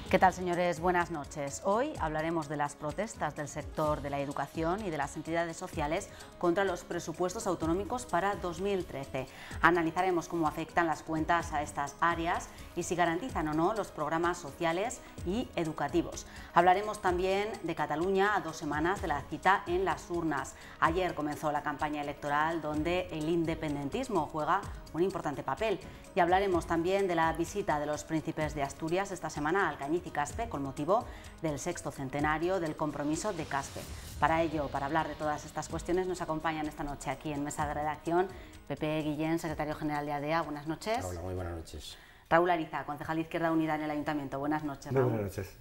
¿Qué tal, señores? Buenas noches. Hoy hablaremos de las protestas del sector de la educación y de las entidades sociales contra los presupuestos autonómicos para 2013. Analizaremos cómo afectan las cuentas a estas áreas y si garantizan o no los programas sociales y educativos. Hablaremos también de Cataluña a 2 semanas de la cita en las urnas. Ayer comenzó la campaña electoral donde el independentismo juega un importante papel. Y hablaremos también de la visita de los príncipes de Asturias esta semana a Alcañiz y Caspe con motivo del 6º centenario del compromiso de Caspe. Para ello, para hablar de todas estas cuestiones, nos acompañan esta noche aquí en Mesa de Redacción Pepe Guillén, secretario general de ADEA. Buenas noches. Hola, muy buenas noches. Raúl Ariza, concejal de Izquierda Unida en el Ayuntamiento. Buenas noches, Raúl. Muy buenas noches.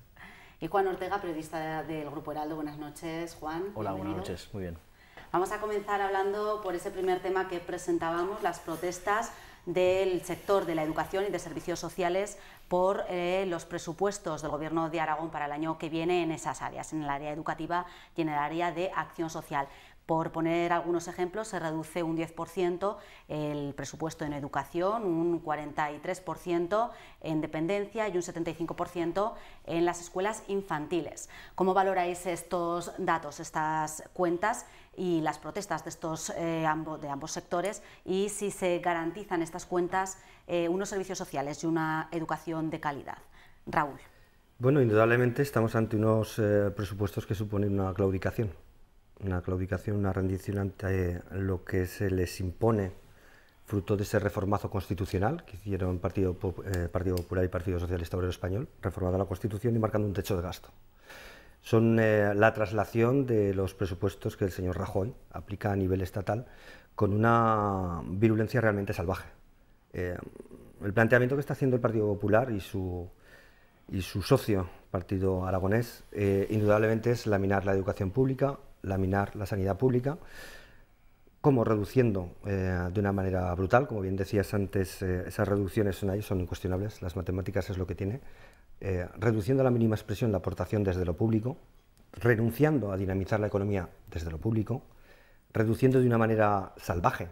Y Juan Ortega, periodista del Grupo Heraldo. Buenas noches, Juan. Hola, bienvenido. buenas noches. Muy bien. Vamos a comenzar hablando por ese primer tema que presentábamos, las protestas del sector de la educación y de servicios sociales por los presupuestos del Gobierno de Aragón para el año que viene en esas áreas, en el área educativa y en el área de acción social. Por poner algunos ejemplos, se reduce un 10% el presupuesto en educación, un 43% en dependencia y un 75% en las escuelas infantiles. ¿Cómo valoráis estos datos, estas cuentas y las protestas de ambos sectores, y si se garantizan estas cuentas unos servicios sociales y una educación de calidad? Raúl. Bueno, indudablemente estamos ante unos presupuestos que suponen una claudicación, una rendición ante lo que se les impone, fruto de ese reformazo constitucional que hicieron Partido Popular y Partido Socialista Obrero Español, reformando la Constitución y marcando un techo de gasto. Son la traslación de los presupuestos que el señor Rajoy aplica a nivel estatal con una virulencia realmente salvaje. El planteamiento que está haciendo el Partido Popular y su socio, Partido Aragonés, indudablemente es laminar la educación pública, laminar la sanidad pública, como reduciendo de una manera brutal, como bien decías antes, esas reducciones son incuestionables, las matemáticas es lo que tiene, reduciendo a la mínima expresión la aportación desde lo público, renunciando a dinamizar la economía desde lo público, reduciendo de una manera salvaje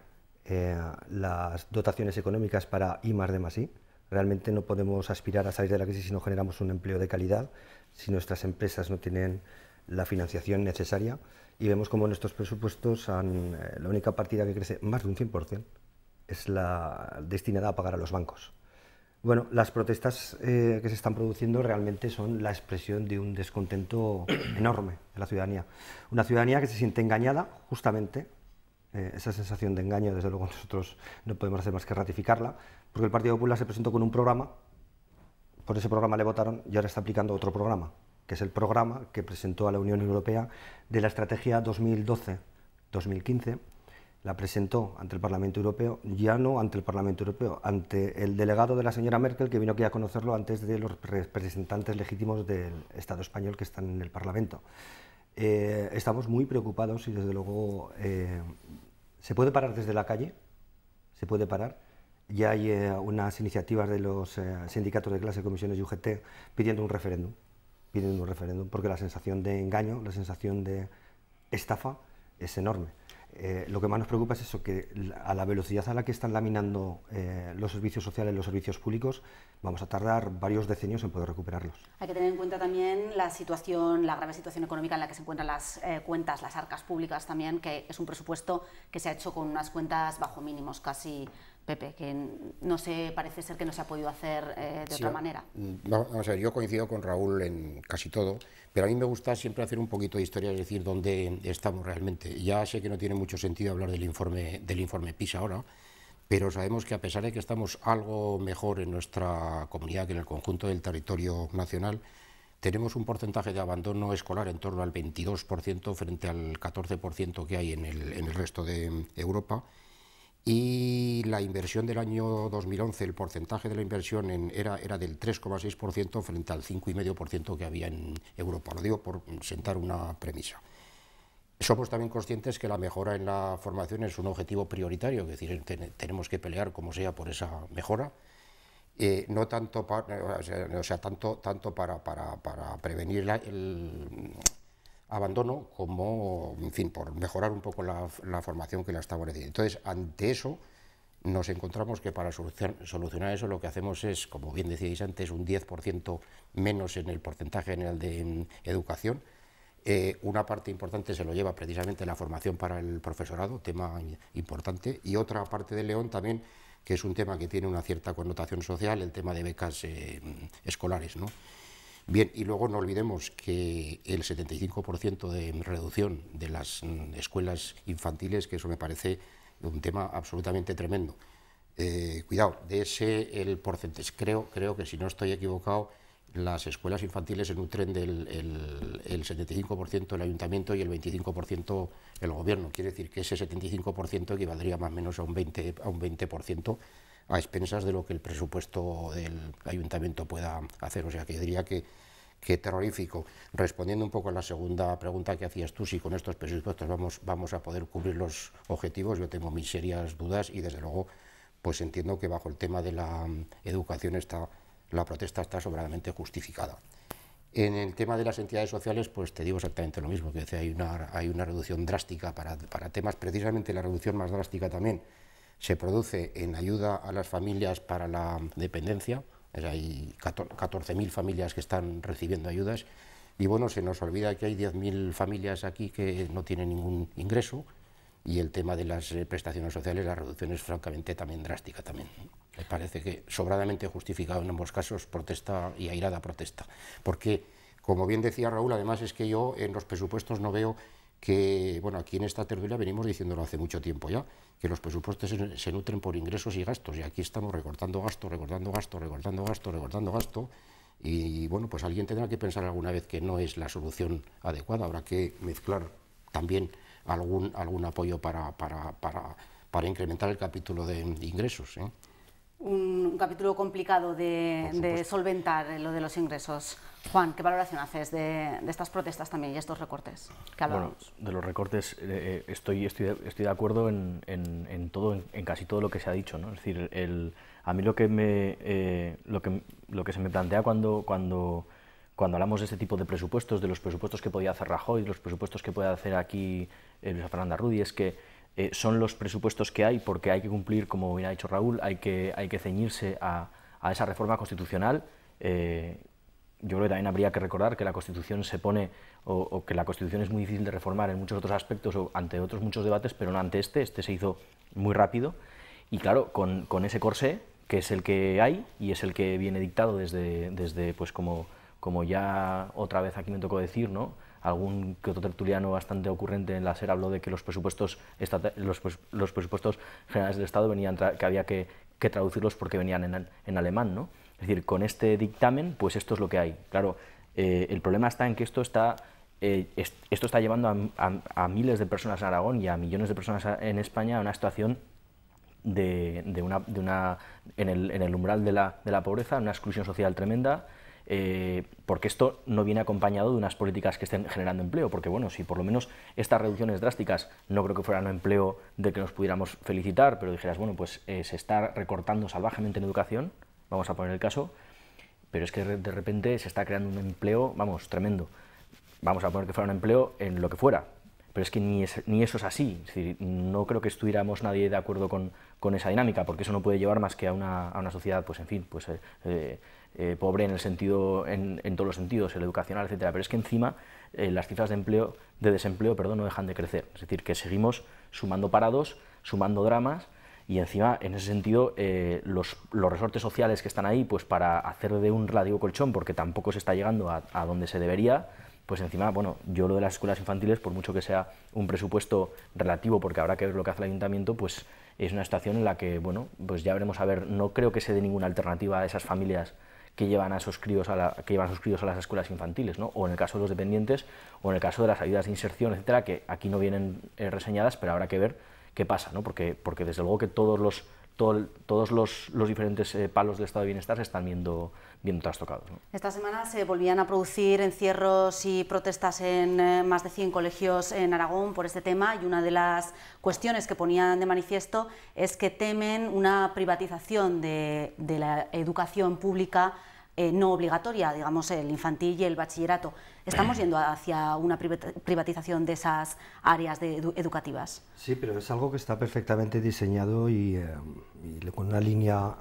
las dotaciones económicas para I+D+I. Realmente no podemos aspirar a salir de la crisis si no generamos un empleo de calidad, si nuestras empresas no tienen la financiación necesaria, y vemos como en estos presupuestos la única partida que crece más de un 100% es la destinada a pagar a los bancos. Bueno, las protestas que se están produciendo realmente son la expresión de un descontento enorme de la ciudadanía. Una ciudadanía que se siente engañada, justamente. Esa sensación de engaño, desde luego, nosotros no podemos hacer más que ratificarla, porque el Partido Popular se presentó con un programa, por ese programa le votaron y ahora está aplicando otro programa, que es el programa que presentó a la Unión Europea de la Estrategia 2012-2015, la presentó ante el Parlamento Europeo, ya no ante el Parlamento Europeo, ante el delegado de la señora Merkel, que vino aquí a conocerlo antes de los representantes legítimos del Estado español que están en el Parlamento. Estamos muy preocupados y, desde luego, se puede parar desde la calle, se puede parar. Ya hay unas iniciativas de los sindicatos de clase, comisiones y UGT pidiendo un referéndum, porque la sensación de engaño, la sensación de estafa es enorme. Lo que más nos preocupa es eso, que a la velocidad a la que están laminando los servicios sociales, los servicios públicos, vamos a tardar varios decenios en poder recuperarlos. Hay que tener en cuenta también la grave situación económica en la que se encuentran las cuentas, las arcas públicas también, que es un presupuesto que se ha hecho con unas cuentas bajo mínimos casi, Pepe, que no se parece ser que no se ha podido hacer de otra manera. Vamos a ver, yo coincido con Raúl en casi todo, pero a mí me gusta siempre hacer un poquito de historia, es decir, dónde estamos realmente. Ya sé que no tiene mucho sentido hablar del informe PISA ahora, pero sabemos que a pesar de que estamos algo mejor en nuestra comunidad que en el conjunto del territorio nacional, tenemos un porcentaje de abandono escolar en torno al 22% frente al 14% que hay en el resto de Europa. Y la inversión del año 2011, el porcentaje de la inversión era del 3,6% frente al 5,5% que había en Europa. Lo digo por sentar una premisa. Somos también conscientes que la mejora en la formación es un objetivo prioritario, es decir, tenemos que pelear como sea por esa mejora, no tanto, tanto para prevenir el abandono como, en fin, por mejorar un poco la formación que la estamos recibiendo. Entonces, ante eso, nos encontramos que para solucionar eso lo que hacemos es, como bien decíais antes, un 10% menos en el porcentaje general de educación. Una parte importante se lo lleva precisamente la formación para el profesorado, tema importante, y otra parte de León también, que es un tema que tiene una cierta connotación social, el tema de becas escolares, ¿no? Bien, y luego no olvidemos que el 75% de reducción de las escuelas infantiles, que eso me parece un tema absolutamente tremendo. Cuidado, de ese el porcentaje, creo que si no estoy equivocado, las escuelas infantiles se nutren del el 75% el ayuntamiento y el 25% el gobierno. Quiere decir que ese 75% equivaldría más o menos a un 20% a expensas de lo que el presupuesto del ayuntamiento pueda hacer. O sea, que yo diría que terrorífico. Respondiendo un poco a la segunda pregunta que hacías tú, si con estos presupuestos vamos a poder cubrir los objetivos, yo tengo mis serias dudas y desde luego pues entiendo que bajo el tema de la educación la protesta está sobradamente justificada. En el tema de las entidades sociales, pues te digo exactamente lo mismo, que hay una reducción drástica para temas, precisamente la reducción más drástica también se produce en ayuda a las familias para la dependencia. Hay 14.000 familias que están recibiendo ayudas y bueno, se nos olvida que hay 10.000 familias aquí que no tienen ningún ingreso y el tema de las prestaciones sociales, la reducción es francamente también drástica también. Me parece que sobradamente justificado en ambos casos, protesta y airada protesta. Porque, como bien decía Raúl, además es que yo en los presupuestos no veo que, bueno, aquí en esta tertulia venimos diciéndolo hace mucho tiempo ya, que los presupuestos se nutren por ingresos y gastos, y aquí estamos recortando gasto, y bueno, pues alguien tendrá que pensar alguna vez que no es la solución adecuada, habrá que mezclar también algún apoyo para incrementar el capítulo de ingresos, ¿eh? Un capítulo complicado de solventar, lo de los ingresos. Juan, ¿qué valoración haces de estas protestas también y estos recortes que hablábamos? Bueno, de los recortes estoy de acuerdo en todo, en casi todo lo que se ha dicho, ¿no? Es decir, a mí lo que se me plantea cuando hablamos de este tipo de presupuestos, de los presupuestos que podía hacer Rajoy, de los presupuestos que puede hacer aquí Luisa Fernanda Rudi, es que son los presupuestos que hay porque hay que cumplir, como bien ha dicho Raúl, hay que ceñirse a esa reforma constitucional. Yo creo que también habría que recordar que la Constitución se pone, o que la Constitución es muy difícil de reformar en muchos otros aspectos o ante otros muchos debates, pero no ante este se hizo muy rápido. Y claro, con ese corsé, que es el que hay y es el que viene dictado desde pues como ya otra vez aquí me tocó decir, ¿no? Algún que otro tertuliano bastante ocurrente en la SER habló de que los presupuestos generales del Estado que había que traducirlos porque venían en alemán, ¿no? Es decir, con este dictamen, pues esto es lo que hay. Claro, el problema está en que esto está llevando a miles de personas en Aragón y a millones de personas en España a una situación en el umbral de la pobreza, una exclusión social tremenda, porque esto no viene acompañado de unas políticas que estén generando empleo, porque bueno, si por lo menos estas reducciones drásticas no creo que fueran un empleo de que nos pudiéramos felicitar, pero dijeras, bueno, pues se está recortando salvajemente en educación, vamos a poner el caso, pero es que de repente se está creando un empleo, vamos, tremendo. Vamos a poner que fuera un empleo en lo que fuera, pero es que ni eso es así. Es decir, no creo que estuviéramos nadie de acuerdo con esa dinámica, porque eso no puede llevar más que a una sociedad, pues en fin, pues pobre en todos los sentidos, el educacional, etcétera. Pero es que encima las cifras de desempleo, no dejan de crecer. Es decir, que seguimos sumando parados, sumando dramas, y encima, en ese sentido, los resortes sociales que están ahí, pues para hacer de un relativo colchón, porque tampoco se está llegando a donde se debería, pues encima, bueno, yo lo de las escuelas infantiles, por mucho que sea un presupuesto relativo, porque habrá que ver lo que hace el ayuntamiento, pues es una situación en la que, bueno, pues ya veremos a ver, no creo que se dé ninguna alternativa a esas familias que llevan a sus críos a las escuelas infantiles, ¿no? O en el caso de los dependientes, o en el caso de las ayudas de inserción, etcétera, que aquí no vienen reseñadas, pero habrá que ver qué pasa, ¿no? Porque desde luego que todos los diferentes palos del estado de bienestar se están viendo trastocados, ¿no? Esta semana se volvían a producir encierros y protestas en más de 100 colegios en Aragón por este tema, y una de las cuestiones que ponían de manifiesto es que temen una privatización de la educación pública no obligatoria, digamos el infantil y el bachillerato. ¿Estamos yendo hacia una privatización de esas áreas educativas? Sí, pero es algo que está perfectamente diseñado y con una línea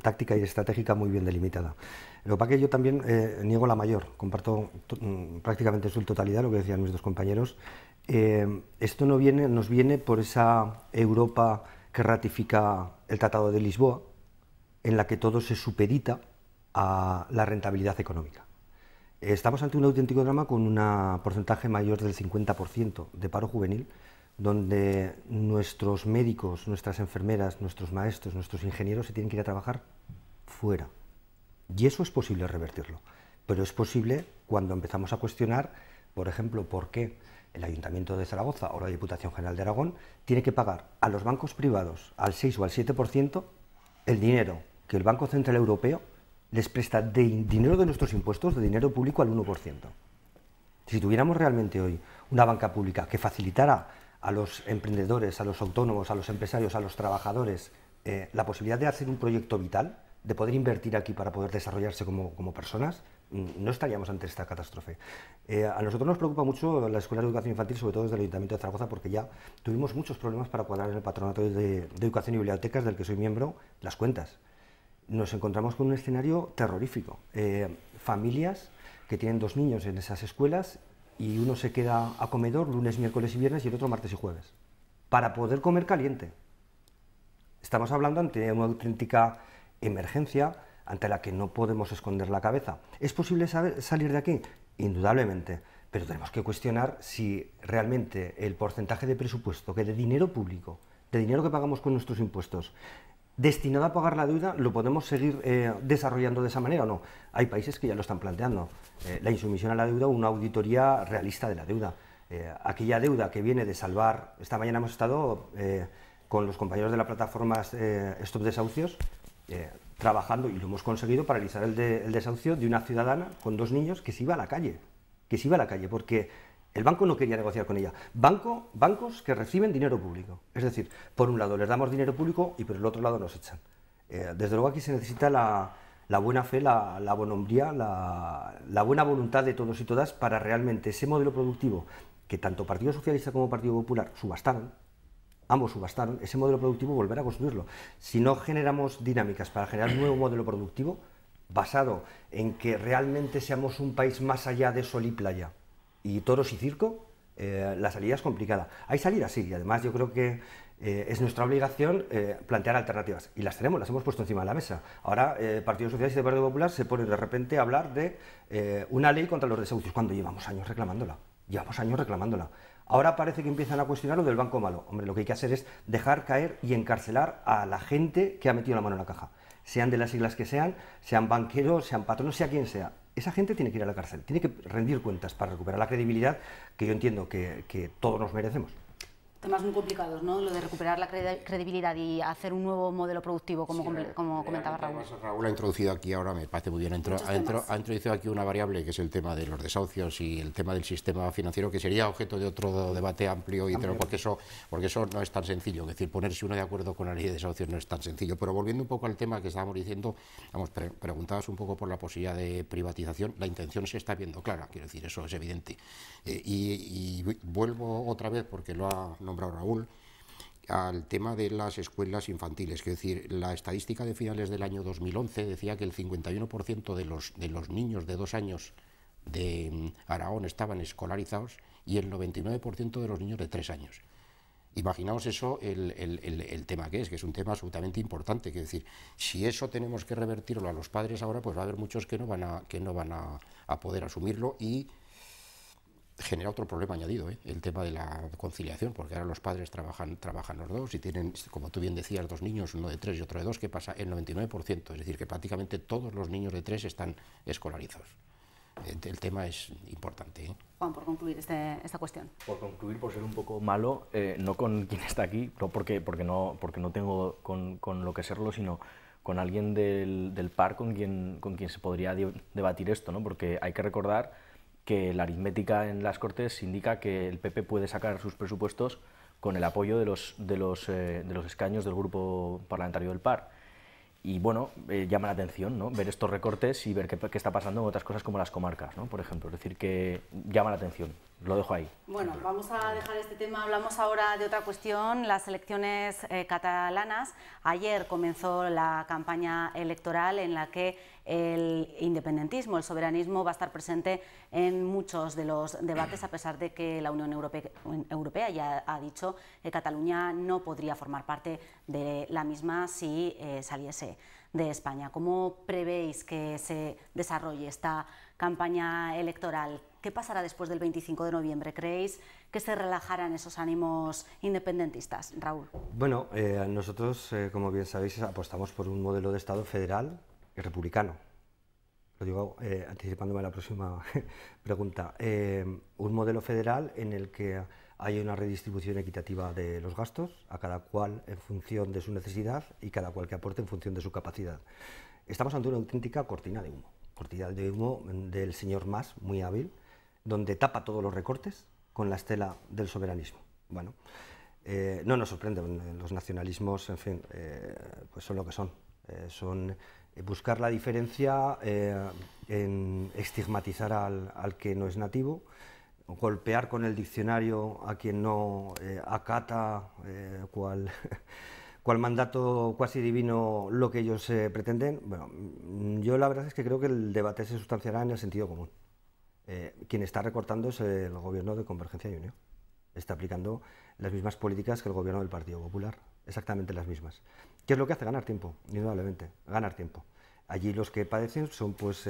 táctica y estratégica muy bien delimitada. Lo que pasa es que yo también niego la mayor, comparto prácticamente en su totalidad lo que decían mis dos compañeros. Esto nos viene por esa Europa que ratifica el Tratado de Lisboa, en la que todo se supedita a la rentabilidad económica. Estamos ante un auténtico drama con un porcentaje mayor del 50% de paro juvenil, donde nuestros médicos, nuestras enfermeras, nuestros maestros, nuestros ingenieros se tienen que ir a trabajar fuera. Y eso es posible revertirlo, pero es posible cuando empezamos a cuestionar, por ejemplo, por qué el Ayuntamiento de Zaragoza o la Diputación General de Aragón tiene que pagar a los bancos privados al 6 o al 7% el dinero que el Banco Central Europeo les presta de dinero de nuestros impuestos, de dinero público, al 1%. Si tuviéramos realmente hoy una banca pública que facilitara a los emprendedores, a los autónomos, a los empresarios, a los trabajadores la posibilidad de hacer un proyecto vital, de poder invertir aquí para poder desarrollarse como personas, no estaríamos ante esta catástrofe. A nosotros nos preocupa mucho la Escuela de Educación Infantil, sobre todo desde el Ayuntamiento de Zaragoza, porque ya tuvimos muchos problemas para cuadrar en el Patronato de Educación y Bibliotecas, del que soy miembro, las cuentas. Nos encontramos con un escenario terrorífico. Familias que tienen 2 niños en esas escuelas y uno se queda a comedor lunes, miércoles y viernes y el otro martes y jueves, para poder comer caliente. Estamos hablando ante una auténtica emergencia ante la que no podemos esconder la cabeza. ¿Es posible salir de aquí? Indudablemente, pero tenemos que cuestionar si realmente el porcentaje de presupuesto que de dinero público, de dinero que pagamos con nuestros impuestos, destinado a pagar la deuda, lo podemos seguir desarrollando de esa manera o no. Hay países que ya lo están planteando. La insumisión a la deuda, una auditoría realista de la deuda. Aquella deuda que viene de salvar... Esta mañana hemos estado con los compañeros de la plataforma Stop Desahucios, trabajando, y lo hemos conseguido, paralizar el desahucio de una ciudadana con 2 niños que se iba a la calle, porque el banco no quería negociar con ella. Bancos que reciben dinero público, es decir, por un lado les damos dinero público y por el otro lado nos echan. Desde luego aquí se necesita la buena fe, la bonombría, la buena voluntad de todos y todas para realmente ese modelo productivo que tanto Partido Socialista como Partido Popular subastaron, ambos subastaron, ese modelo productivo, volver a construirlo. Si no generamos dinámicas para generar un nuevo modelo productivo basado en que realmente seamos un país más allá de sol y playa y toros y circo, la salida es complicada. Hay salidas, sí, y además yo creo que es nuestra obligación plantear alternativas, y las tenemos, las hemos puesto encima de la mesa. Ahora Partido Socialista y Partido Popular se ponen de repente a hablar de una ley contra los desahucios, cuando llevamos años reclamándola. Ahora parece que empiezan a cuestionar lo del banco malo. Hombre, lo que hay que hacer es dejar caer y encarcelar a la gente que ha metido la mano en la caja. Sean de las siglas que sean banqueros, sean patronos, sea quien sea. Esa gente tiene que ir a la cárcel, tiene que rendir cuentas para recuperar la credibilidad que yo entiendo que todos nos merecemos. Temas muy complicados, ¿no? Lo de recuperar la credibilidad y hacer un nuevo modelo productivo, como comentaba Raúl. Raúl ha introducido aquí, ahora me parece muy bien, ha introducido aquí una variable que es el tema de los desahucios y el tema del sistema financiero, que sería objeto de otro debate amplio, porque eso no es tan sencillo. Es decir, ponerse uno de acuerdo con la ley de desahucios no es tan sencillo. Pero volviendo un poco al tema que estábamos diciendo, preguntabas un poco por la posibilidad de privatización. La intención se está viendo clara, quiero decir, eso es evidente. Y vuelvo otra vez, porque lo ha nombrado Raúl, al tema de las escuelas infantiles. Es decir, la estadística de finales del año 2011 decía que el 51% de los niños de 2 años de Aragón estaban escolarizados y el 99% de los niños de 3 años. Imaginaos eso, el tema que es un tema absolutamente importante. Es decir, si eso tenemos que revertirlo a los padres ahora, pues va a haber muchos que no van a poder asumirlo, y genera otro problema añadido, el tema de la conciliación, porque ahora los padres trabajan los dos y tienen, como tú bien decías, 2 niños, uno de 3 y otro de 2, ¿qué pasa? El 99%, es decir, que prácticamente todos los niños de 3 están escolarizados. El tema es importante. Juan, por concluir esta cuestión. Por concluir, por ser un poco malo, no con quien está aquí, no porque no tengo con lo que serlo, sino con alguien del PAR con quien se podría debatir esto, ¿no? Porque hay que recordar que la aritmética en las Cortes indica que el PP puede sacar sus presupuestos con el apoyo de los escaños del grupo parlamentario del PAR. y bueno, llama la atención, ¿no? Ver estos recortes y ver qué está pasando en otras cosas como las comarcas, ¿no? Por ejemplo, es decir, que llama la atención. Lo dejo ahí. Bueno, vamos a dejar este tema. Hablamos ahora de otra cuestión, las elecciones catalanas. Ayer comenzó la campaña electoral en la que el independentismo, el soberanismo, va a estar presente en muchos de los debates, a pesar de que la Unión Europea ya ha dicho que Cataluña no podría formar parte de la misma si saliese de España. ¿Cómo prevéis que se desarrolle esta campaña electoral? ¿Qué pasará después del 25 de noviembre? ¿Creéis que se relajarán esos ánimos independentistas? Raúl. Bueno, nosotros, como bien sabéis, apostamos por un modelo de Estado federal y republicano. Lo digo anticipándome a la próxima pregunta. Un modelo federal en el que hay una redistribución equitativa de los gastos, a cada cual en función de su necesidad y cada cual que aporte en función de su capacidad. Estamos ante una auténtica cortina de humo del señor Mas, muy hábil, donde tapa todos los recortes con la estela del soberanismo. Bueno, no nos sorprende, los nacionalismos, en fin, pues son lo que son. Son buscar la diferencia, en estigmatizar al que no es nativo, golpear con el diccionario a quien no acata cual mandato cuasi divino lo que ellos pretenden. Bueno, yo la verdad es que creo que el debate se sustanciará en el sentido común. Quien está recortando es el gobierno de Convergencia y Unió. Está aplicando las mismas políticas que el gobierno del Partido Popular, exactamente las mismas. ¿Qué es lo que hace? Ganar tiempo, indudablemente, ganar tiempo. Allí los que padecen son pues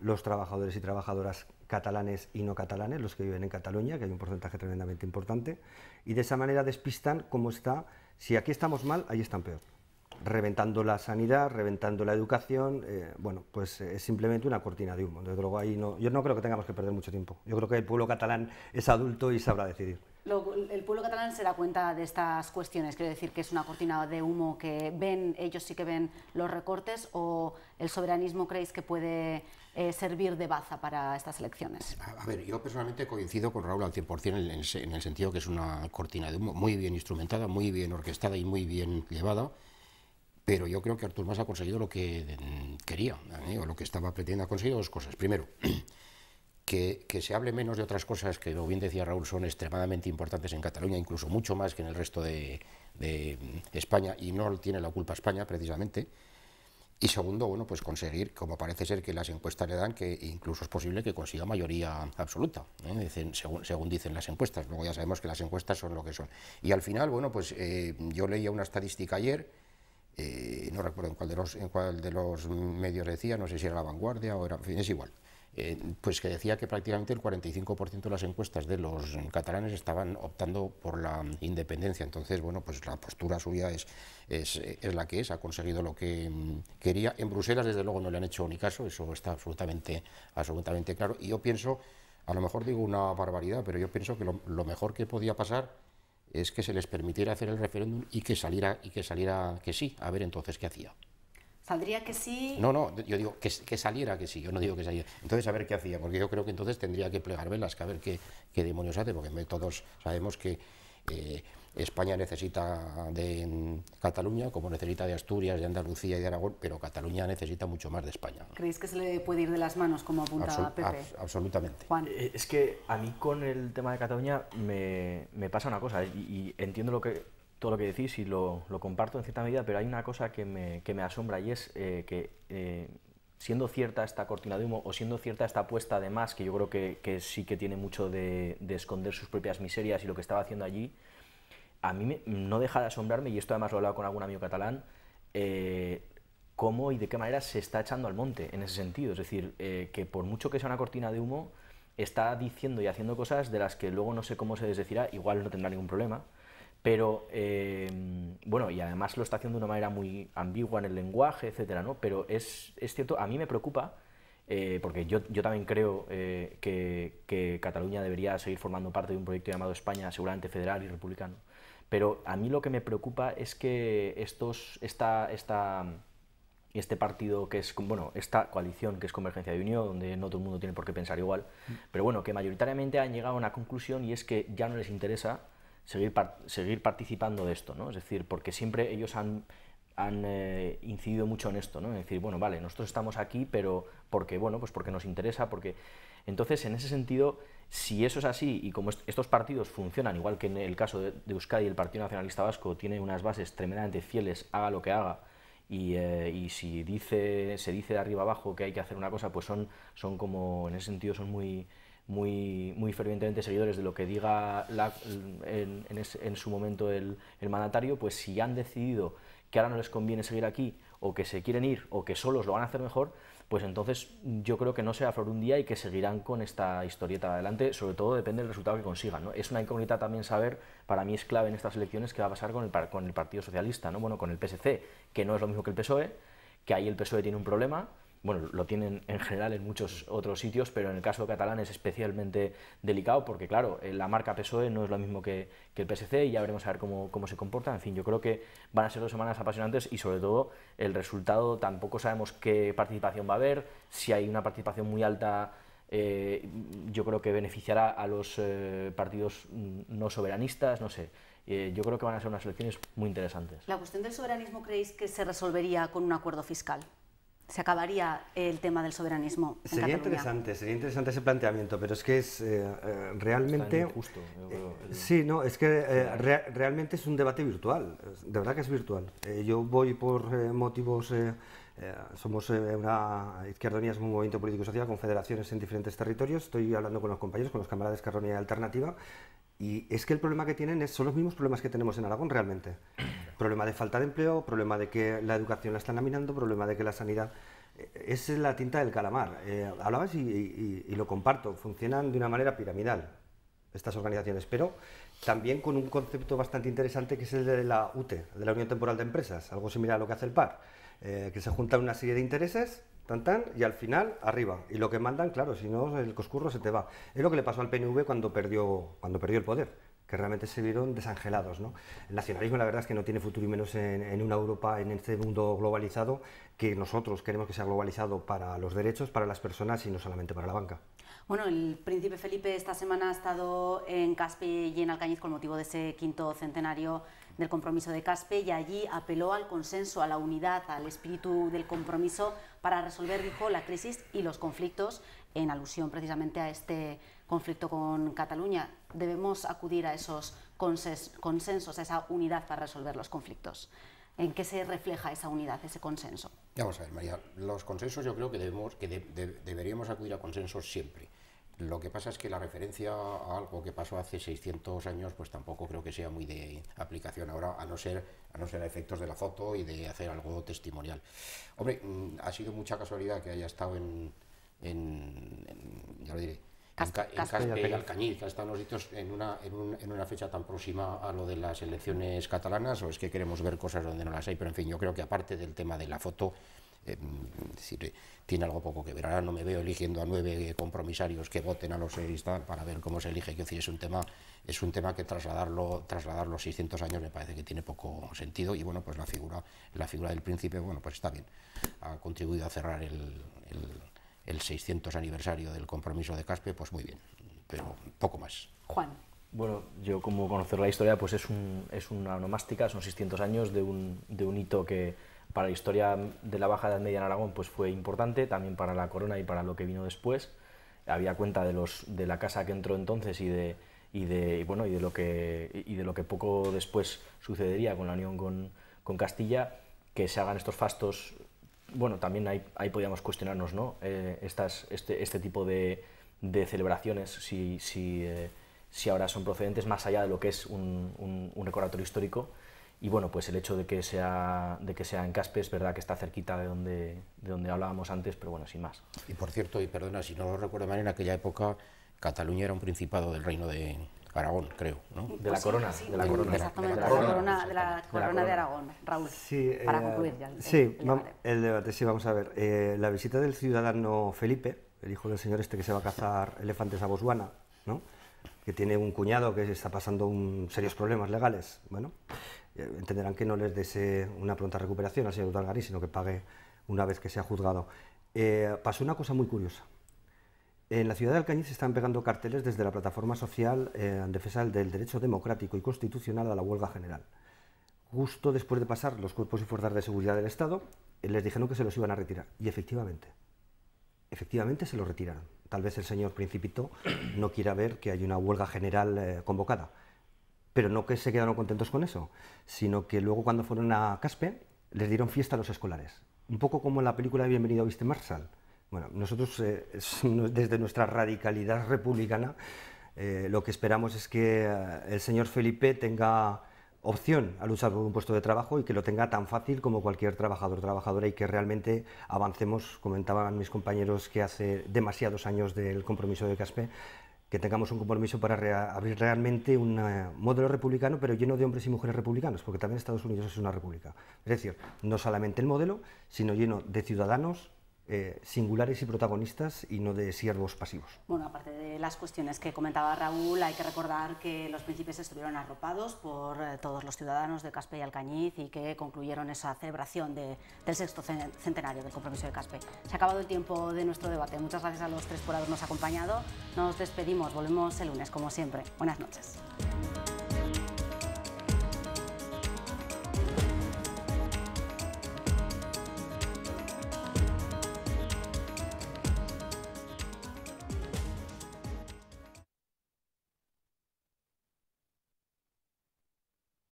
los trabajadores y trabajadoras catalanes y no catalanes, los que viven en Cataluña, que hay un porcentaje tremendamente importante, y de esa manera despistan cómo está, si aquí estamos mal, ahí están peor. Reventando la sanidad, reventando la educación, bueno, pues es simplemente una cortina de humo. Desde luego ahí no, yo no creo que tengamos que perder mucho tiempo. Yo creo que el pueblo catalán es adulto y sabrá decidir. El pueblo catalán se da cuenta de estas cuestiones, quiero decir que es una cortina de humo que ven, ellos sí que ven los recortes, o el soberanismo creéis que puede servir de baza para estas elecciones. A ver, yo personalmente coincido con Raúl al 100% en el sentido que es una cortina de humo muy bien instrumentada, muy bien orquestada y muy bien llevada. Pero yo creo que Artur Mas ha conseguido lo que quería, o lo que estaba pretendiendo. Ha conseguido dos cosas. Primero, que se hable menos de otras cosas que, como bien decía Raúl, son extremadamente importantes en Cataluña, incluso mucho más que en el resto de España, y no tiene la culpa España, precisamente. Y segundo, bueno, pues conseguir, como parece ser que las encuestas le dan, que incluso es posible que consiga mayoría absoluta, según dicen las encuestas. Luego ya sabemos que las encuestas son lo que son. Y al final, bueno, pues yo leía una estadística ayer, no recuerdo en cuál de los medios decía, no sé si era La Vanguardia o era, en fin, es igual, pues que decía que prácticamente el 45% de las encuestas de los catalanes estaban optando por la independencia. Entonces, bueno, pues la postura suya es la que es, ha conseguido lo que quería. En Bruselas, desde luego, no le han hecho ni caso, eso está absolutamente claro. Y yo pienso, a lo mejor digo una barbaridad, pero yo pienso que lo mejor que podía pasar es que se les permitiera hacer el referéndum y que saliera que sí, a ver entonces qué hacía. ¿Saldría que sí? No, yo digo que saliera que sí, yo no digo que saliera. Entonces a ver qué hacía, porque yo creo que entonces tendría que plegar velas, que a ver qué demonios hace, porque todos sabemos que España necesita de Cataluña, como necesita de Asturias, de Andalucía y de Aragón, pero Cataluña necesita mucho más de España. ¿Creéis que se le puede ir de las manos, como apunta Pepe? Absolutamente. Juan. Es que a mí con el tema de Cataluña me pasa una cosa, y entiendo todo lo que decís y lo comparto en cierta medida, pero hay una cosa que me asombra, y es que siendo cierta esta cortina de humo, o siendo cierta esta apuesta de Mas, que yo creo que sí que tiene mucho de esconder sus propias miserias y lo que estaba haciendo allí, a mí no deja de asombrarme, y esto además lo he hablado con algún amigo catalán, cómo y de qué manera se está echando al monte en ese sentido. Es decir, que por mucho que sea una cortina de humo, está diciendo y haciendo cosas de las que luego no sé cómo se desdecirá, igual no tendrá ningún problema, pero bueno, y además lo está haciendo de una manera muy ambigua en el lenguaje, etcétera, ¿no? Pero es cierto, a mí me preocupa, porque yo también creo que Cataluña debería seguir formando parte de un proyecto llamado España, seguramente federal y republicano. Pero a mí lo que me preocupa es que este partido que es, bueno, esta coalición que es Convergencia y Unió, donde no todo el mundo tiene por qué pensar igual, pero bueno, que mayoritariamente han llegado a una conclusión, y es que ya no les interesa seguir participando de esto, ¿no? Es decir, porque siempre ellos han han incidido mucho en esto, ¿no? Es decir, bueno, vale, nosotros estamos aquí, pero porque, bueno, pues porque nos interesa, porque... Entonces, en ese sentido, si eso es así, y como estos partidos funcionan, igual que en el caso de Euskadi, el Partido Nacionalista Vasco tiene unas bases tremendamente fieles, haga lo que haga, y si se dice de arriba abajo que hay que hacer una cosa, pues son como, en ese sentido, son muy fervientemente seguidores de lo que diga en su momento el mandatario, pues si han decidido que ahora no les conviene seguir aquí, o que se quieren ir, o que solos lo van a hacer mejor, pues entonces yo creo que no será flor un día y que seguirán con esta historieta adelante, sobre todo depende del resultado que consigan, ¿no? Es una incógnita también saber, para mí es clave en estas elecciones, qué va a pasar con el Partido Socialista, ¿no? Bueno, con el PSC, que no es lo mismo que el PSOE, que ahí el PSOE tiene un problema. Bueno, lo tienen en general en muchos otros sitios, pero en el caso catalán es especialmente delicado porque, claro, la marca PSOE no es lo mismo que el PSC y ya veremos a ver cómo se comporta. En fin, yo creo que van a ser 2 semanas apasionantes y, sobre todo, el resultado tampoco sabemos qué participación va a haber. Si hay una participación muy alta, yo creo que beneficiará a los partidos no soberanistas, no sé. Yo creo que van a ser unas elecciones muy interesantes. ¿La cuestión del soberanismo creéis que se resolvería con un acuerdo fiscal? ¿Se acabaría el tema del soberanismo en Cataluña? Sería interesante ese planteamiento, pero es que es realmente... Está injusto, sí, no, es que realmente es un debate virtual, de verdad que es virtual. Yo voy por motivos... somos Izquierda Unida es un movimiento político y social con federaciones en diferentes territorios. Estoy hablando con los compañeros, con los camaradas de Esquerra Unida y Alternativa, y es que el problema que tienen son los mismos problemas que tenemos en Aragón realmente. Problema de falta de empleo, problema de que la educación la están laminando, problema de que la sanidad... Es la tinta del calamar. Hablabas y lo comparto, funcionan de una manera piramidal estas organizaciones, pero también con un concepto bastante interesante que es el de la UTE, de la Unión Temporal de Empresas, algo similar a lo que hace el PAR, que se juntan una serie de intereses, y al final arriba, y lo que mandan, claro, si no el coscurro se te va. Es lo que le pasó al PNV cuando perdió el poder, que realmente se vieron desangelados, ¿no? El nacionalismo, la verdad es que no tiene futuro, y menos en una Europa, en este mundo globalizado, que nosotros queremos que sea globalizado para los derechos, para las personas y no solamente para la banca. Bueno, el príncipe Felipe esta semana ha estado en Caspe y en Alcañiz con motivo de ese 5º centenario del compromiso de Caspe, y allí apeló al consenso, a la unidad, al espíritu del compromiso para resolver, dijo, la crisis y los conflictos, en alusión precisamente a este conflicto con Cataluña. Debemos acudir a esos consensos, a esa unidad para resolver los conflictos. ¿En qué se refleja esa unidad, ese consenso? Vamos a ver, María, los consensos yo creo que deberíamos acudir a consensos siempre. Lo que pasa es que la referencia a algo que pasó hace 600 años, pues tampoco creo que sea muy de aplicación ahora, a no ser a efectos de la foto y de hacer algo testimonial. Hombre, ha sido mucha casualidad que haya estado ya lo diré, en Caspe y Alcañiz, que ha estado en los sitios en una fecha tan próxima a lo de las elecciones catalanas, o es que queremos ver cosas donde no las hay, pero en fin, yo creo que aparte del tema de la foto, tiene algo poco que ver. Ahora no me veo eligiendo a 9 compromisarios que voten a los 6 para ver cómo se elige. Quiero decir, es un tema que trasladarlo 600 años me parece que tiene poco sentido, y bueno, pues la figura del príncipe, bueno, pues está bien, ha contribuido a cerrar el 600 aniversario del compromiso de Caspe, pues muy bien, pero poco más. Juan. Bueno, yo como conocer la historia, pues es una onomástica, son 600 años de un hito que para la historia de la Baja Edad Media en Aragón pues fue importante, también para la corona y para lo que vino después. Había cuenta de la casa que entró entonces y de lo que poco después sucedería con la unión con Castilla, que se hagan estos fastos. Bueno, también ahí podíamos cuestionarnos, ¿no? Este tipo de celebraciones, si ahora son procedentes más allá de lo que es un recordatorio histórico. Y bueno, pues el hecho de que sea en Caspe, es verdad que está cerquita de donde hablábamos antes, pero bueno, sin más. Y por cierto, y perdona, si no lo recuerdo mal, en aquella época Cataluña era un principado del reino de Aragón, creo, ¿no? De la corona, sí, de la corona. Exactamente, de la corona de Aragón. Raúl, sí, para concluir ya el debate. Sí, vamos a ver. La visita del ciudadano Felipe, el hijo del señor que se va a cazar elefantes a Botswana, ¿no? Que tiene un cuñado que está pasando serios problemas legales, bueno, entenderán que no les desee una pronta recuperación al señor Udalgarín, sino que pague una vez que sea juzgado. Pasó una cosa muy curiosa. En la ciudad de Alcañiz se están pegando carteles desde la plataforma social en defensa del derecho democrático y constitucional a la huelga general. justo después de pasar los cuerpos y fuerzas de seguridad del Estado, les dijeron que se los iban a retirar. Y efectivamente se los retiraron. Tal vez el señor Principito no quiera ver que hay una huelga general convocada, pero no que se quedaron contentos con eso, sino que luego cuando fueron a Caspe les dieron fiesta a los escolares. Un poco como en la película de Bienvenido a Viste Marshall. Bueno, nosotros desde nuestra radicalidad republicana lo que esperamos es que el señor Felipe tenga opción a luchar por un puesto de trabajo y que lo tenga tan fácil como cualquier trabajador o trabajadora, y que realmente avancemos. Comentaban mis compañeros que hace demasiados años del compromiso de Caspe, que tengamos un compromiso para abrir realmente un modelo republicano, pero lleno de hombres y mujeres republicanos, porque también Estados Unidos es una república. Es decir, no solamente el modelo, sino lleno de ciudadanos singulares y protagonistas, y no de siervos pasivos. Bueno, aparte de las cuestiones que comentaba Raúl, hay que recordar que los príncipes estuvieron arropados por todos los ciudadanos de Caspe y Alcañiz, y que concluyeron esa celebración del 6º centenario del compromiso de Caspe. Se ha acabado el tiempo de nuestro debate. Muchas gracias a los tres por habernos acompañado. Nos despedimos, volvemos el lunes como siempre. Buenas noches.